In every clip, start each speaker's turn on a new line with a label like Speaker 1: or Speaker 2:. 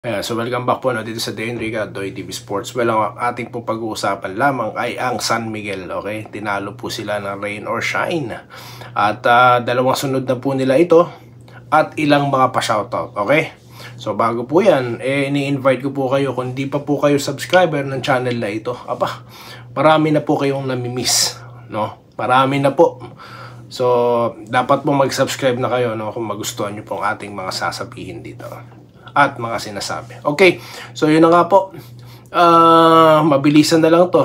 Speaker 1: So welcome back po dito sa Dane Ricardo TV Sports. Well, ang ating po pag-uusapan lamang ay ang San Miguel. Okay, tinalo po sila ng rain or shine. At dalawang sunod na po nila ito at ilang mga pa-shoutout. Okay, so bago po yan, ini-invite ko po kayo kung di pa po kayo subscriber ng channel na ito. Marami na po kayong namimiss, no? Marami na po. So dapat po mag-subscribe na kayo, no, kung magustuhan nyo pong ating mga sasabihin dito at mga sinasabi. Okay, so yun na nga po. Mabilisan na lang to.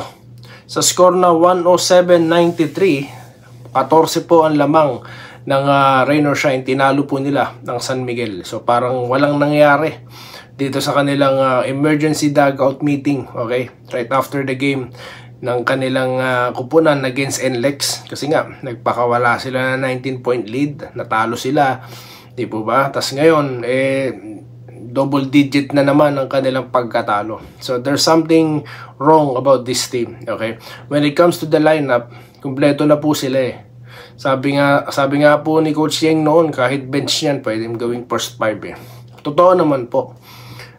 Speaker 1: Sa score na 107-93, 14 po ang lamang ng rain or shine. Tinalo po nila ng San Miguel. So parang walang nangyari dito sa kanilang emergency dugout meeting. Okay, right after the game ng kanilang kupunan against NLEX. Kasi nga, nagpakawala sila na 19-point lead. Natalo sila. Di po ba? Tas ngayon, double digit na naman ang kanilang pagkatalo. So there's something wrong about this team. Okay, when it comes to the lineup, kumpleto na po sila eh. Sabi nga po ni Coach Yeng noon, kahit bench yan pwedeng gawing first five eh. Totoo naman po,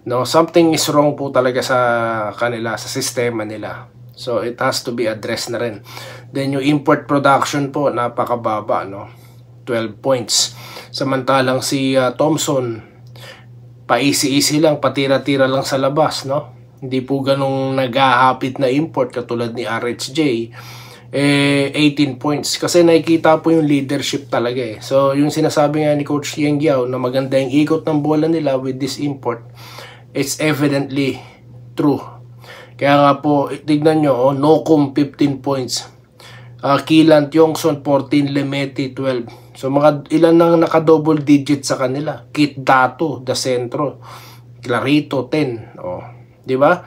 Speaker 1: no, something is wrong po talaga sa kanila, sa sistema nila. So it has to be addressed na rin. Then yung import production po, napakababa, no, 12 points. Samantalang si Thompson, pa-easy-easy lang, patira-tira lang sa labas, no? Hindi po ganong naghahapit na import katulad ni RHJ. 18 points. Kasi nakikita po yung leadership talaga eh. So, yung sinasabi nga ni Coach Yeng Giao na maganda yung ikot ng bola nila with this import, it's evidently true. Kaya nga po, tignan nyo, Nocum 15 points. Kilan Tiongson 14, Lemeti 12. So mga ilan nang naka-double digit sa kanila. Kit Dato, Da Centro, Clarito 10. Oh, di ba?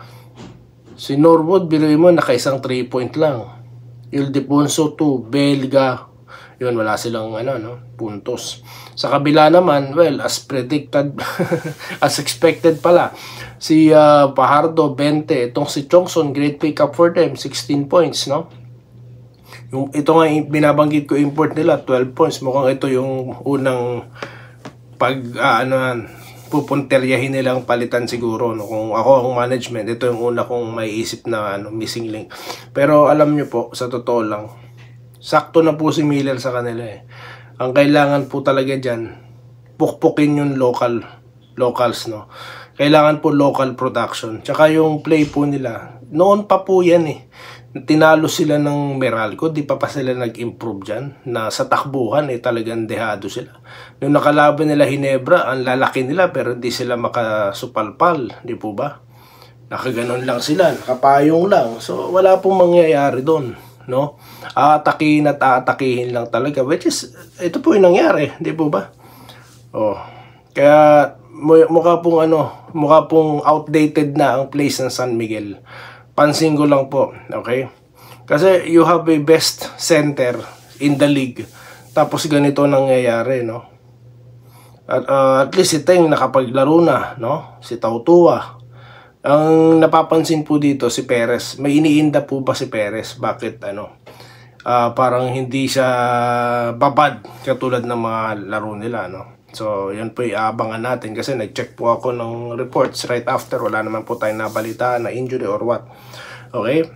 Speaker 1: Si Norwood, biruin mo, naka-isang 3-point lang. Ildefonso 2, Belga. Yun, wala silang puntos. Sa kabila naman, well, as predicted, as expected pala. Si Pajardo 20. Itong si Chongson, great pick up for them, 16 points, no? Ito nga binabanggit ko, import nila 12 points. Mukhang ito yung unang pupunteryahin nilang palitan siguro, no? Kung ako ang management, ito yung una kong maiisip na missing link. Pero alam nyo po, sa totoo lang, sakto na po si Miller sa kanila eh. Ang kailangan po talaga dyan, pukpukin yung locals, no? Kailangan po local production. Tsaka yung play po nila, noon pa po yan eh. Tinalo sila ng Meralco, di pa sila nag-improve dyan, na sa takbuhan talagang dehado sila. Nung nakalaban nila Hinebra, ang lalaki nila pero hindi sila makasupalpal, di po ba? Nakaganon lang sila, nakapayong lang. So wala pong mangyayari doon, no? Aatakihin at aatakihin lang talaga, which is, ito po yung nangyari, di po ba? Oh, kaya mukha pong outdated na ang place ng San Miguel. Pansin ko lang po, okay? Kasi you have a best center in the league. Tapos ganito nangyayari, no? At least si Teng nakapaglaro na, no? Si Tautua. Ang napapansin po dito si Perez. May iniinda po ba si Perez? Bakit parang hindi siya babad katulad ng mga laro nila, no? So, yan po iabangan natin kasi nag-check po ako ng reports right after. Wala naman po tayong nabalitaan na injury or what. Okay?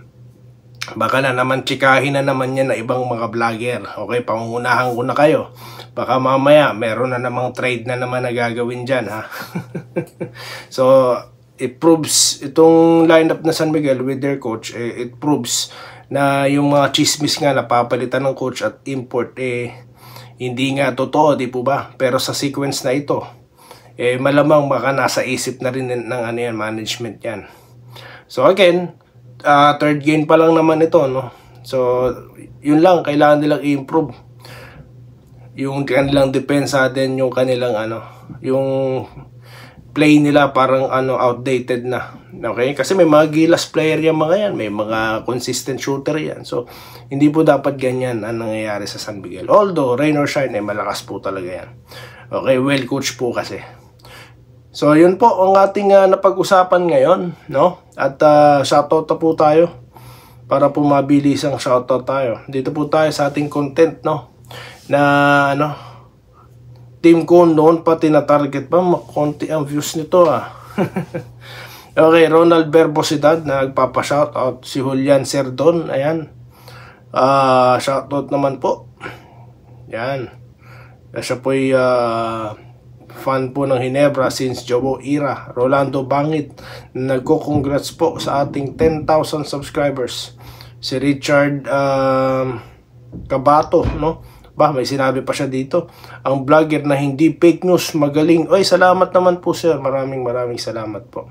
Speaker 1: Baka na naman chikahin na naman yan na ibang mga vlogger. Okay? Pangungunahan ko na kayo. Baka mamaya meron na namang trade na naman na gagawin dyan, ha? So, it proves, itong lineup na San Miguel with their coach, it proves na yung mga chismis nga napapalitan ng coach at import, hindi nga totoo, di po ba? Pero sa sequence na ito, malamang baka nasa isip na rin ng management yan. So again, third game pa lang naman ito, no? So yun lang, kailangan nilang i-improve yung kanilang depensa din, yung kanilang yung play nila parang outdated na. Okay? Kasi may mga gilas player yan mga yan, may mga consistent shooter yan. So hindi po dapat ganyan ang nangyayari sa San Miguel. Although rain or shine malakas po talaga yan. Okay, well coach po kasi. So yun po ang ating napag-usapan ngayon, no? At shoutout na po tayo para po mabilis ang shoutout tayo. Dito po tayo sa ating content, no? Na team ko noon pa tinatarget pa, konti ang views nito Okay, Ronald Verbosidad na nagpapa-shoutout. Si Julian Serdon, ayan. Shoutout naman po. Yan. Siya po'y fan po ng Ginebra since Jobo era. Rolando Bangit, nagko-congrats po sa ating 10,000 subscribers. Si Richard Cabato, no? May sinabi pa siya dito. Ang vlogger na hindi fake news, magaling. Oy, salamat naman po sir. Maraming salamat po.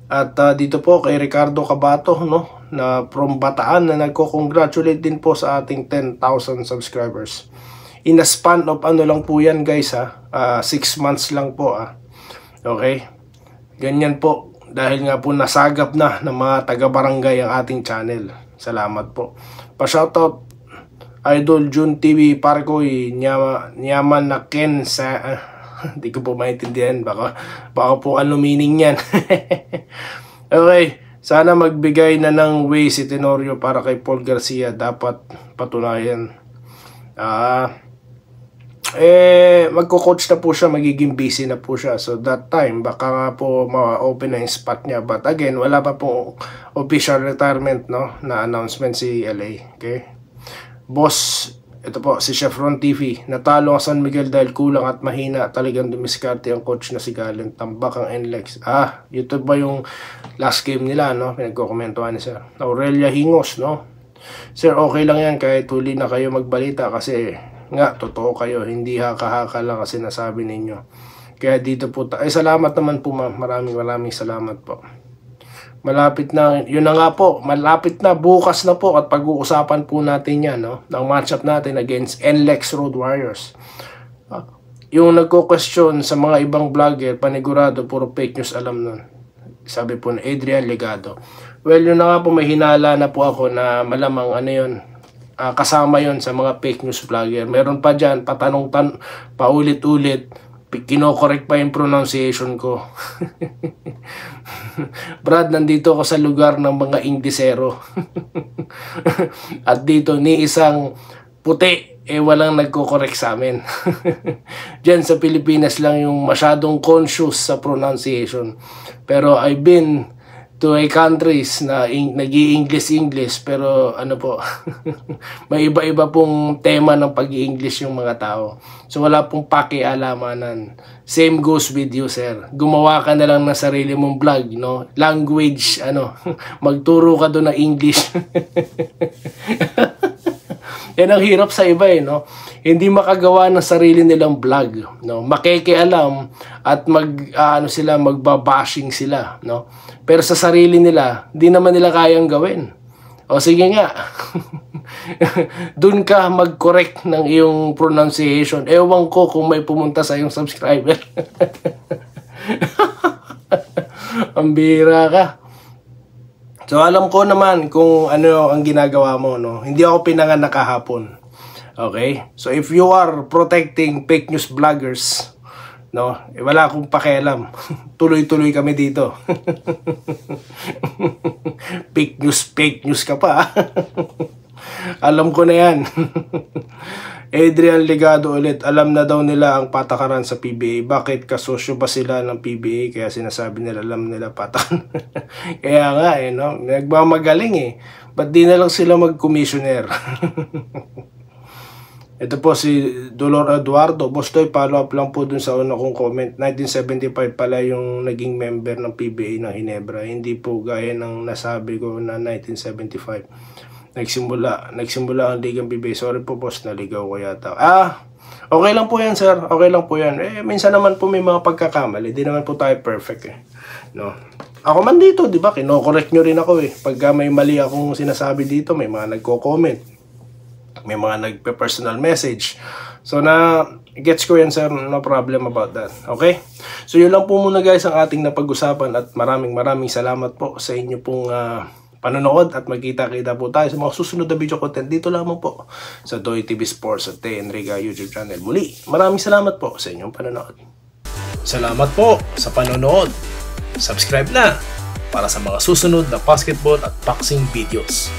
Speaker 1: At dito po kay Ricardo Cabato, no? Na from Bataan na nagko-congratulate din po sa ating 10,000 subscribers. In a span of ano lang po yan guys 6 months lang po Okay. Ganyan po. Dahil nga po nasagap na ng mga taga-barangay ang ating channel. Salamat po. Pa-shoutout Idol June TV Parkoy Nyaman na Ken sa hindi ko po maintindihan. Baka po ano meaning yan. Okay. Sana magbigay na ng way si Tenorio para kay Paul Garcia. Dapat patunayan. Magko-coach na po siya, magiging busy na po siya. So that time, baka nga po ma-open na yung spot niya. But again, wala pa po official retirement, no, na announcement si LA. Okay? Boss, ito po, si Chevron TV. Natalo ang San Miguel dahil kulang at mahina. Talagang dumiskarte ang coach na si Galen. Tambak ang NLEX. YouTube ba yung last game nila, no? Pinagkokomentuhan ni Sir Aurelia Hingos, no? Sir, okay lang yan kahit huli na kayo magbalita kasi nga, totoo kayo, hindi haka-haka lang kasi nasabi ninyo. Kaya dito po salamat naman po ma'am. Maraming salamat po. Malapit na, yun na nga po, malapit na, bukas na po at pag-uusapan po natin yan, no? Ang matchup natin against NLEX Road Warriors. Yung nagko-question sa mga ibang vlogger, panigurado, puro fake news alam nun. Sabi po ni Adrian Legado. Well, yun na nga po, may hinala na po ako na malamang ano yun, kasama yon sa mga fake news vlogger. Meron pa dyan, paulit-ulit, kinokorek pa yung pronunciation ko. Brad, nandito ako sa lugar ng mga Inglesero. At dito, ni isang puti, walang nagko-correct sa amin. Diyan sa Pilipinas lang yung masyadong conscious sa pronunciation. Pero I've been to countries na nag-i-English pero ano po, may iba-iba pong tema ng pag-i-English yung mga tao. So wala pong pakialamanan. Same goes with you, sir. Gumawa ka na lang ng sarili mong vlog, no? Language, magturo ka doon ng English. Yan ang hirap sa iba no? Hindi makagawa ng sarili nilang vlog, no? Makikialam at magbabashing sila, no? Pero sa sarili nila, di naman nila kayang gawin. O sige nga. Doon ka mag-correct ng iyong pronunciation. Ewan ko kung may pumunta sa iyong subscriber. Ang bira ka. So alam ko naman kung ano ang ginagawa mo, no? Hindi ako pinanganak kahapon. Okay? So if you are protecting fake news vloggers, no? Wala akong pakialam. Tuloy-tuloy kami dito. Fake news ka pa. Alam ko na yan. Adrian Legado ulit, alam na daw nila ang patakaran sa PBA. Bakit? Kasosyo ba sila ng PBA? Kaya sinasabi nila, alam nila patakaran. Kaya nga no? Nagmamagaling Ba't di na lang sila mag-commissioner? Ito po si Dolor Eduardo. Bostoy, follow up lang po dun sa una kong comment. 1975 pala yung naging member ng PBA ng Ginebra. Hindi po gaya ng nasabi ko na 1975. Nagsimula ang ligang PBA. Sorry po boss, naligaw ko yata. Okay lang po yan sir. Okay lang po yan. Minsan naman po may mga pagkakamali. Di naman po tayo perfect no? Ako man dito, di ba? Kino-correct nyo rin ako Pagka may mali akong sinasabi dito, may mga nagko-comment. May mga nagpe-personal message. So gets ko yan sir, no problem about that. Okay? So yun lang po muna guys ang ating napag-usapan at maraming salamat po sa inyo pong panonood at magkita-kita po tayo sa mga susunod na video content dito lamang po sa Doy TV Sports at Tay Enriga YouTube channel. Muli, maraming salamat po sa inyong panonood. Salamat po sa panonood. Subscribe na para sa mga susunod na basketball at boxing videos.